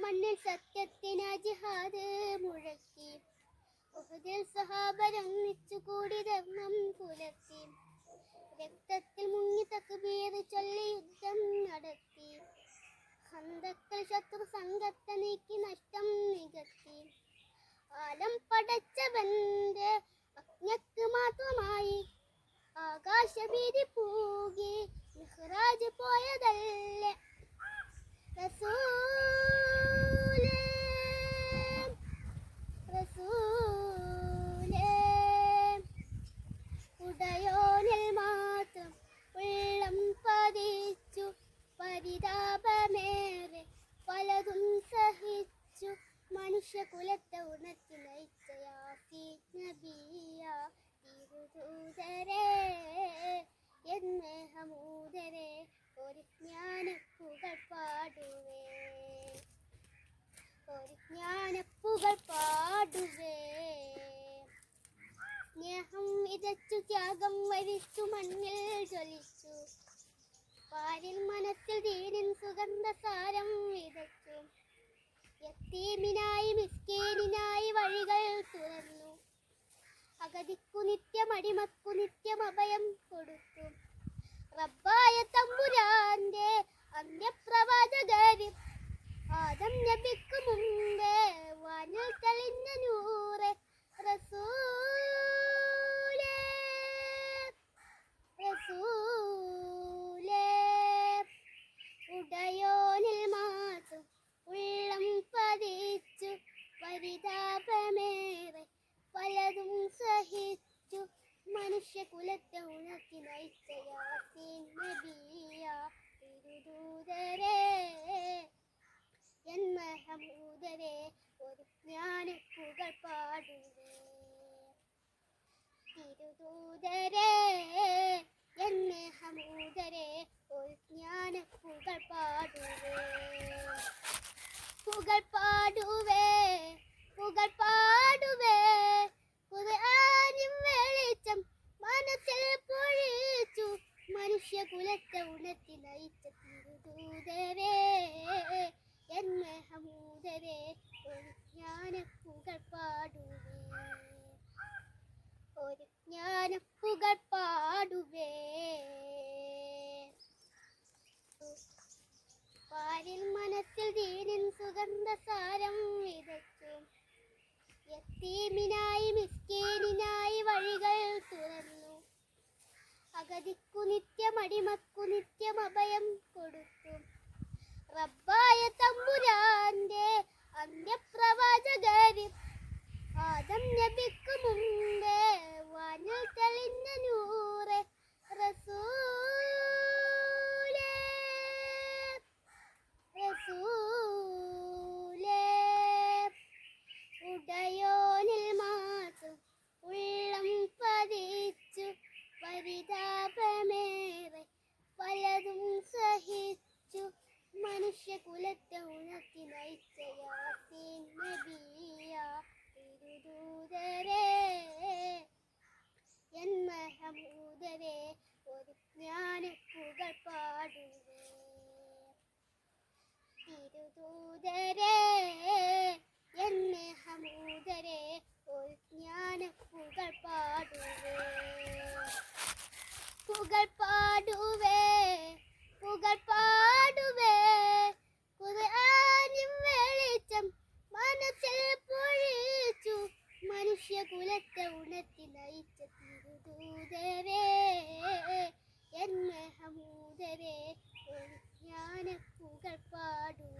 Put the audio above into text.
മണ്ണിൽ സത്യത്തിന് ജിഹാദ് മുഴക്കി. ഉഹദിൽ സഹാബരൊന്നിച്ചുകൂടി ധർമ്മം പുലർത്തി. രക്തത്തിൽ മുങ്ങി തക്ബീർ ചൊല്ലി യുദ്ധം നടത്തി. ഖന്തക്കിൽ ശത്രു സംഘത്തെ നീക്കി നഷ്ടം നികത്തി. ആലം പടച്ചവന്റെ അജ്ഞക്ക് മാത്രമായി ആകാശവീതി പൂകി മിഹ്റാജ് പോയതല്ലേ റസൂലേ റസൂലേ. ഉടയോനിൽ മാത്രം ഉള്ളം പതിച്ചു പരിതാപമേറെ പലതും സഹിച്ചു. മനുഷ്യകുലത്തെ ഉണർത്തി നയിച്ച യാസീൻ നബിയ തിരുദൂതരേ എന്നെ ഹമൂദരേ ഒരു ജ്ഞാനപ്പുകൾ പാടുവേ ഒരു ജ്ഞാനപ്പുകൾ പാടുവേ. സ്നേഹം വിതച്ചു ത്യാഗം വരിച്ചു മണ്ണിൽ ജ്വലിച്ചു. പാരിൽ മനസ്സിൽ ദീനിൻ സുഗന്ധസാരം വിതച്ചു. യത്തീമിനായി മിസ്കീനിനായി വഴികൾ തുറന്നു. അഗതിക്കു നിത്യം അടിമക്കു നിത്യം അഭയം കൊടുത്തു. റബ്ബായ തമ്പുരാന്റെ അന്യപ്രവാചകര് ആദം നബിക്കു മുമ്പേ വാനിൽ തെളിഞ്ഞ നൂറെ റസൂലേ റസൂലേ. ഉടയോനിൽ മാത്രം ഉള്ളം പതിച്ചു പരിതാപമേറെ പലതും സഹിച്ചു. മനുഷ്യകുലത്തെ ഉണർത്തി നയിച്ച യാസീൻ നബിയ തിരുദൂതരേ എന്ന ഹമൂദരേ ഒരു ജ്ഞാനപ്പുകൾ പാടുവേ തിരുദൂതരേ എന്ന ഹമൂദരേ ഒരു ജ്ഞാനപ്പുകൾ പാടുവേ പുകൾ പാടുവേ പുകൾ പാടുവേ. ഖുർആനിൻ വെളിച്ചം മനസ്സിൽ പൊഴിച്ചു. മനുഷ്യകുലത്തെ ഉണർത്തി നയിച്ച തിരുദൂതരേ എന്ന ഹമൂദരേ ഒരു ജ്ഞാനപ്പുകൾ പാടുവേ ഒരു ജ്ഞാനപ്പുകൾ പാടുവേ. പാരിൽ മനസ്സിൽ ദീനിൻ സുഗന്ധസാരം വിതച്ചു. യത്തീമിനായി മിസ്കീനിനായി വഴികൾ തുറന്നു. അഗതിക്കു നിത്യം അടിമക്കു നിത്യം അഭയം കൊടുത്തു. റബ്ബായ തമ്പുരാന്റെ അന്യപ്രവാചകര് ആദം നബിക്കു മുമ്പേ വാനിൽ തെളിഞ്ഞ നൂറെ റസൂലേ റസൂലേ. ഉടയോനിൽ മാത്രം ഉള്ളം പതിച്ചു പരിതാപമേറെ പലതും സഹിച്ചു. മനുഷ്യകുലത്തെ ഉണർത്തി നയിച്ച യാസീൻ നബിയ തിരുദൂതരേ എന്ന ഹമൂദരേ ഒരു ജ്ഞാനപ്പുകൾ പാടുവേ തിരുദൂതരേ എന്ന ഹമൂദരേ ഒരു ജ്ഞാനപ്പുകൾ പാടുവേ പുകൾ പാടുവേ പുകൾ പാടുവേ. ഖുർആനിൻ വെളിച്ചം മനസ്സിൽ പൊഴിച്ചു. മനുഷ്യകുലത്തെ ഉണർത്തി നയിച്ച തിരുദൂതരേ എന്ന ഹമൂദരേ ഒരു ജ്ഞാനപ്പുകൾ പാടുവേ